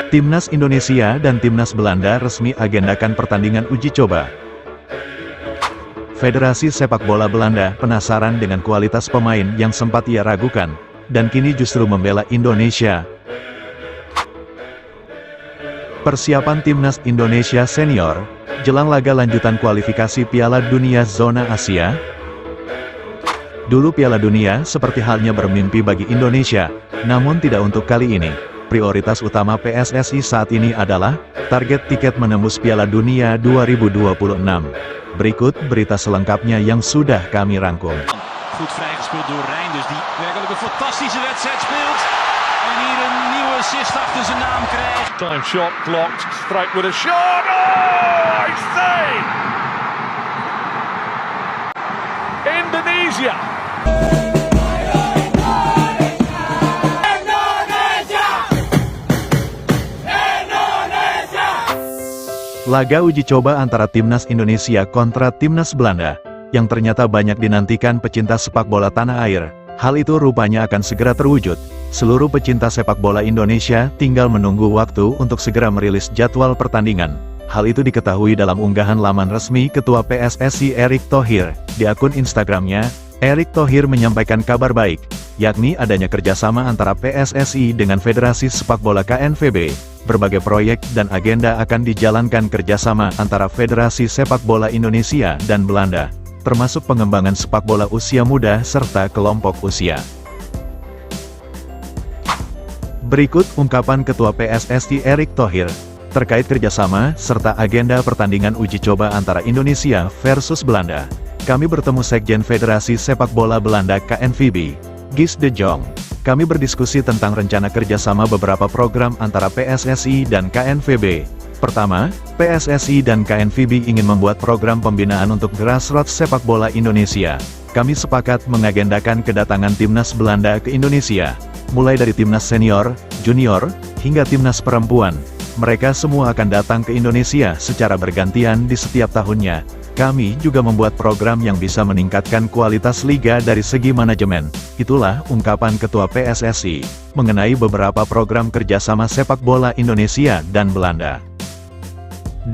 Timnas Indonesia dan Timnas Belanda resmi agendakan pertandingan uji coba. Federasi Sepak Bola Belanda penasaran dengan kualitas pemain yang sempat ia ragukan, dan kini justru membela Indonesia. Persiapan Timnas Indonesia Senior, jelang laga lanjutan kualifikasi Piala Dunia Zona Asia. Dulu Piala Dunia seperti halnya bermimpi bagi Indonesia, namun tidak untuk kali ini. Prioritas utama PSSI saat ini adalah target tiket menembus Piala Dunia 2026. Berikut berita selengkapnya yang sudah kami rangkum. Goed vrijgespeeld door Rijn, dus die werkelijk een fantastische wedstrijd speelt. En hier een nieuwe assist achter zijn naam krijgt. Time shot blocked, strike with a shot. Oh, I say! Indonesia. Laga uji coba antara Timnas Indonesia kontra Timnas Belanda, yang ternyata banyak dinantikan pecinta sepak bola tanah air. Hal itu rupanya akan segera terwujud. Seluruh pecinta sepak bola Indonesia tinggal menunggu waktu untuk segera merilis jadwal pertandingan. Hal itu diketahui dalam unggahan laman resmi Ketua PSSI Erick Thohir. Di akun Instagramnya, Erick Thohir menyampaikan kabar baik, yakni adanya kerjasama antara PSSI dengan Federasi Sepak Bola KNVB. Berbagai proyek dan agenda akan dijalankan kerjasama antara Federasi Sepak Bola Indonesia dan Belanda, termasuk pengembangan sepak bola usia muda serta kelompok usia. Berikut ungkapan Ketua PSSI Erick Thohir, terkait kerjasama serta agenda pertandingan uji coba antara Indonesia versus Belanda. Kami bertemu Sekjen Federasi Sepak Bola Belanda KNVB, Guus de Jong. Kami berdiskusi tentang rencana kerjasama beberapa program antara PSSI dan KNVB. Pertama, PSSI dan KNVB ingin membuat program pembinaan untuk grassroots sepak bola Indonesia. Kami sepakat mengagendakan kedatangan Timnas Belanda ke Indonesia, mulai dari Timnas Senior, Junior, hingga Timnas Perempuan. Mereka semua akan datang ke Indonesia secara bergantian di setiap tahunnya. Kami juga membuat program yang bisa meningkatkan kualitas liga dari segi manajemen. Itulah ungkapan Ketua PSSI, mengenai beberapa program kerjasama sepak bola Indonesia dan Belanda.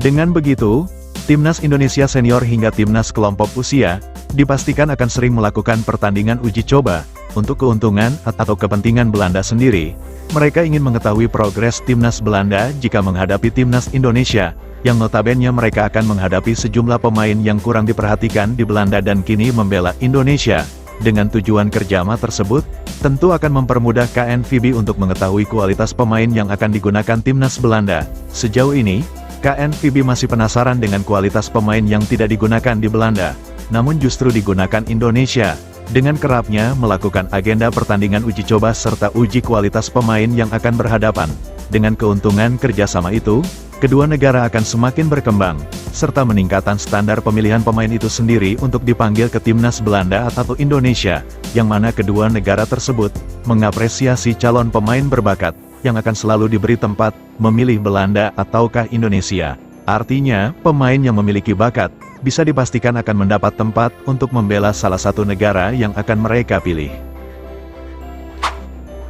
Dengan begitu, Timnas Indonesia Senior hingga Timnas kelompok usia, dipastikan akan sering melakukan pertandingan uji coba, untuk keuntungan atau kepentingan Belanda sendiri. Mereka ingin mengetahui progres Timnas Belanda jika menghadapi Timnas Indonesia, yang notabene mereka akan menghadapi sejumlah pemain yang kurang diperhatikan di Belanda dan kini membela Indonesia. Dengan tujuan kerjasama tersebut, tentu akan mempermudah KNVB untuk mengetahui kualitas pemain yang akan digunakan Timnas Belanda. Sejauh ini, KNVB masih penasaran dengan kualitas pemain yang tidak digunakan di Belanda, namun justru digunakan Indonesia. Dengan kerapnya melakukan agenda pertandingan uji coba serta uji kualitas pemain yang akan berhadapan. Dengan keuntungan kerjasama itu, kedua negara akan semakin berkembang, serta meningkatkan standar pemilihan pemain itu sendiri untuk dipanggil ke Timnas Belanda atau Indonesia, yang mana kedua negara tersebut mengapresiasi calon pemain berbakat, yang akan selalu diberi tempat memilih Belanda ataukah Indonesia. Artinya, pemain yang memiliki bakat, bisa dipastikan akan mendapat tempat untuk membela salah satu negara yang akan mereka pilih.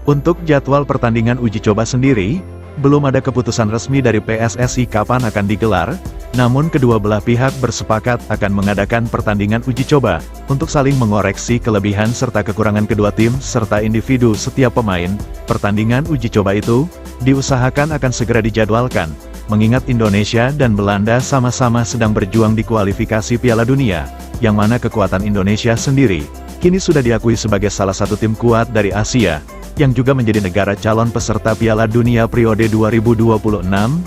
Untuk jadwal pertandingan uji coba sendiri, belum ada keputusan resmi dari PSSI kapan akan digelar, namun kedua belah pihak bersepakat akan mengadakan pertandingan uji coba, untuk saling mengoreksi kelebihan serta kekurangan kedua tim serta individu setiap pemain. Pertandingan uji coba itu, diusahakan akan segera dijadwalkan, mengingat Indonesia dan Belanda sama-sama sedang berjuang di kualifikasi Piala Dunia, yang mana kekuatan Indonesia sendiri, kini sudah diakui sebagai salah satu tim kuat dari Asia, yang juga menjadi negara calon peserta Piala Dunia periode 2026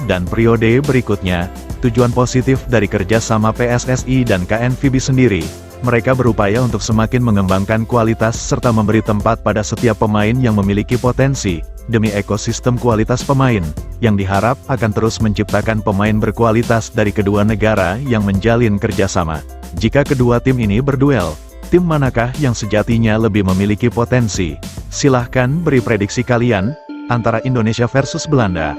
dan periode berikutnya. Tujuan positif dari kerjasama PSSI dan KNVB sendiri, mereka berupaya untuk semakin mengembangkan kualitas serta memberi tempat pada setiap pemain yang memiliki potensi, demi ekosistem kualitas pemain, yang diharap akan terus menciptakan pemain berkualitas dari kedua negara yang menjalin kerjasama. Jika kedua tim ini berduel, tim manakah yang sejatinya lebih memiliki potensi? Silahkan beri prediksi kalian, antara Indonesia versus Belanda.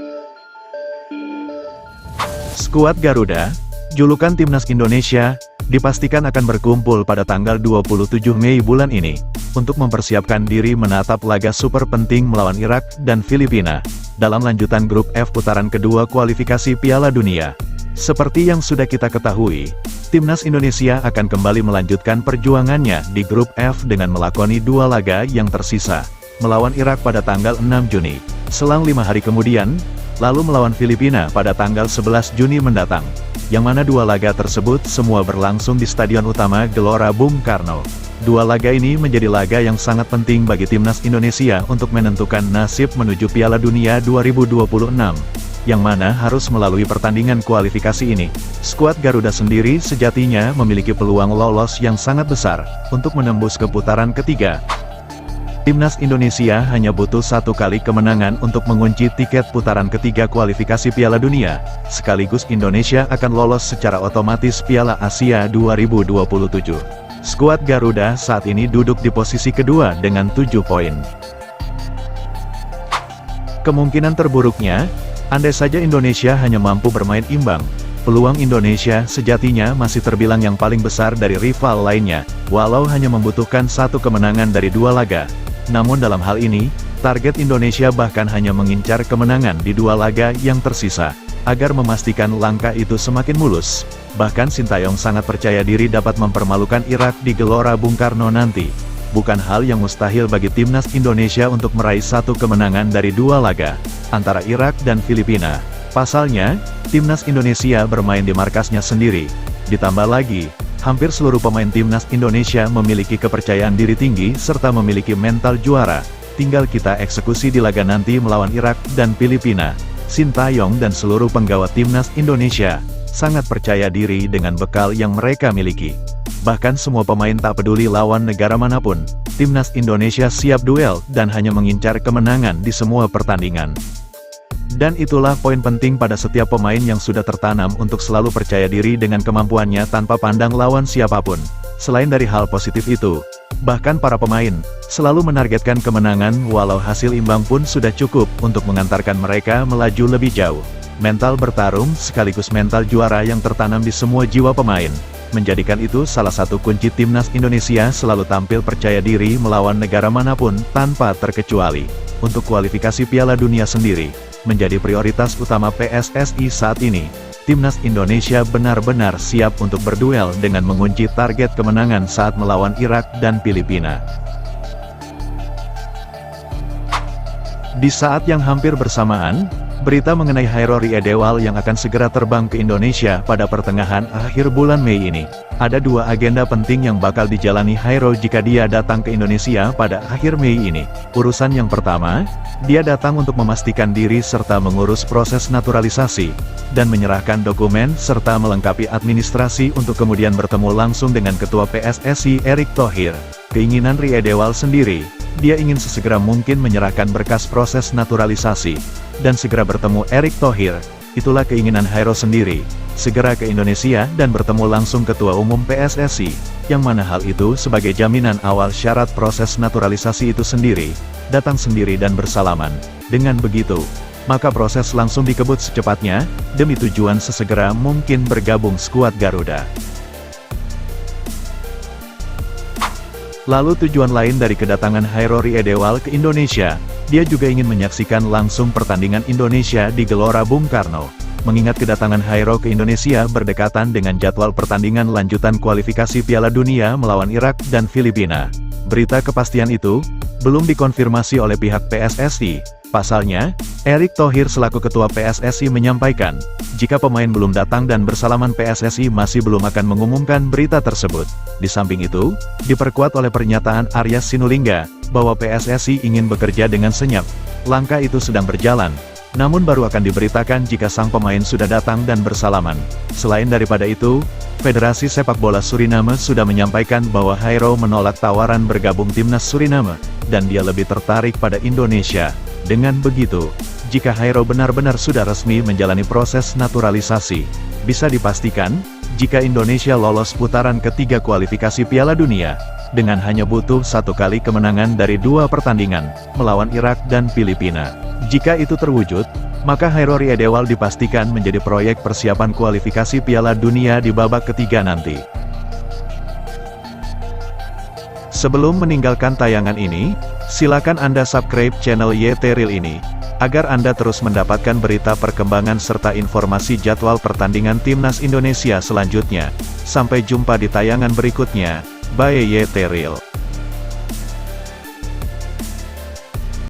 Skuad Garuda, julukan Timnas Indonesia, dipastikan akan berkumpul pada tanggal 27 Mei bulan ini. untuk mempersiapkan diri menatap laga super penting melawan Irak dan Filipina, dalam lanjutan grup F putaran kedua kualifikasi Piala Dunia. Seperti yang sudah kita ketahui, Timnas Indonesia akan kembali melanjutkan perjuangannya di grup F dengan melakoni 2 laga yang tersisa, melawan Irak pada tanggal 6 Juni, selang 5 hari kemudian, lalu melawan Filipina pada tanggal 11 Juni mendatang, yang mana 2 laga tersebut semua berlangsung di Stadion Utama Gelora Bung Karno. 2 laga ini menjadi laga yang sangat penting bagi Timnas Indonesia untuk menentukan nasib menuju Piala Dunia 2026. Yang mana harus melalui pertandingan kualifikasi ini. Skuad Garuda sendiri sejatinya memiliki peluang lolos yang sangat besar, untuk menembus ke putaran ketiga. Timnas Indonesia hanya butuh 1 kali kemenangan untuk mengunci tiket putaran ketiga kualifikasi Piala Dunia, sekaligus Indonesia akan lolos secara otomatis Piala Asia 2027. Skuad Garuda saat ini duduk di posisi kedua dengan 7 poin. Kemungkinan terburuknya, andai saja Indonesia hanya mampu bermain imbang, peluang Indonesia sejatinya masih terbilang yang paling besar dari rival lainnya, walau hanya membutuhkan 1 kemenangan dari 2 laga. Namun dalam hal ini, target Indonesia bahkan hanya mengincar kemenangan di 2 laga yang tersisa, agar memastikan langkah itu semakin mulus. Bahkan Sintayong sangat percaya diri dapat mempermalukan Irak di Gelora Bung Karno nanti. Bukan hal yang mustahil bagi Timnas Indonesia untuk meraih 1 kemenangan dari 2 laga, antara Irak dan Filipina. Pasalnya, Timnas Indonesia bermain di markasnya sendiri. Ditambah lagi, hampir seluruh pemain Timnas Indonesia memiliki kepercayaan diri tinggi serta memiliki mental juara. Tinggal kita eksekusi di laga nanti melawan Irak dan Filipina. Sintayong dan seluruh penggawa Timnas Indonesia sangat percaya diri dengan bekal yang mereka miliki. Bahkan semua pemain tak peduli lawan negara manapun, Timnas Indonesia siap duel dan hanya mengincar kemenangan di semua pertandingan. Dan itulah poin penting pada setiap pemain yang sudah tertanam untuk selalu percaya diri dengan kemampuannya tanpa pandang lawan siapapun. Selain dari hal positif itu, bahkan para pemain selalu menargetkan kemenangan walau hasil imbang pun sudah cukup untuk mengantarkan mereka melaju lebih jauh. Mental bertarung sekaligus mental juara yang tertanam di semua jiwa pemain, menjadikan itu salah satu kunci Timnas Indonesia selalu tampil percaya diri melawan negara manapun tanpa terkecuali. Untuk kualifikasi Piala Dunia sendiri, menjadi prioritas utama PSSI saat ini. Timnas Indonesia benar-benar siap untuk berduel dengan mengunci target kemenangan saat melawan Irak dan Filipina. Di saat yang hampir bersamaan, berita mengenai Hairo Riedewal yang akan segera terbang ke Indonesia pada pertengahan akhir bulan Mei ini. Ada 2 agenda penting yang bakal dijalani Hairo jika dia datang ke Indonesia pada akhir Mei ini. Urusan yang pertama, dia datang untuk memastikan diri serta mengurus proses naturalisasi, dan menyerahkan dokumen serta melengkapi administrasi untuk kemudian bertemu langsung dengan Ketua PSSI Erick Thohir. Keinginan Riedewal sendiri, dia ingin sesegera mungkin menyerahkan berkas proses naturalisasi, dan segera bertemu Erick Thohir. Itulah keinginan Hairo sendiri, segera ke Indonesia dan bertemu langsung Ketua Umum PSSI, yang mana hal itu sebagai jaminan awal syarat proses naturalisasi itu sendiri, datang sendiri dan bersalaman. Dengan begitu, maka proses langsung dikebut secepatnya, demi tujuan sesegera mungkin bergabung skuad Garuda. Lalu tujuan lain dari kedatangan Hairo Riedewal ke Indonesia, dia juga ingin menyaksikan langsung pertandingan Indonesia di Gelora Bung Karno. Mengingat kedatangan Hairo ke Indonesia berdekatan dengan jadwal pertandingan lanjutan kualifikasi Piala Dunia melawan Irak dan Filipina. Berita kepastian itu belum dikonfirmasi oleh pihak PSSI. Pasalnya, Erick Thohir selaku Ketua PSSI menyampaikan, jika pemain belum datang dan bersalaman PSSI masih belum akan mengumumkan berita tersebut. Di samping itu, diperkuat oleh pernyataan Arya Sinulinga, bahwa PSSI ingin bekerja dengan senyap. Langkah itu sedang berjalan, namun baru akan diberitakan jika sang pemain sudah datang dan bersalaman. Selain daripada itu, Federasi Sepak Bola Suriname sudah menyampaikan bahwa Hairo menolak tawaran bergabung Timnas Suriname, dan dia lebih tertarik pada Indonesia. Dengan begitu, jika Hairo benar-benar sudah resmi menjalani proses naturalisasi, bisa dipastikan, jika Indonesia lolos putaran ketiga kualifikasi Piala Dunia, dengan hanya butuh 1 kali kemenangan dari 2 pertandingan, melawan Irak dan Filipina. Jika itu terwujud, maka Hairo Riedewal dipastikan menjadi proyek persiapan kualifikasi Piala Dunia di babak ketiga nanti. Sebelum meninggalkan tayangan ini, silakan Anda subscribe channel YT Real ini, agar Anda terus mendapatkan berita perkembangan serta informasi jadwal pertandingan Timnas Indonesia selanjutnya. Sampai jumpa di tayangan berikutnya, bye YT Real.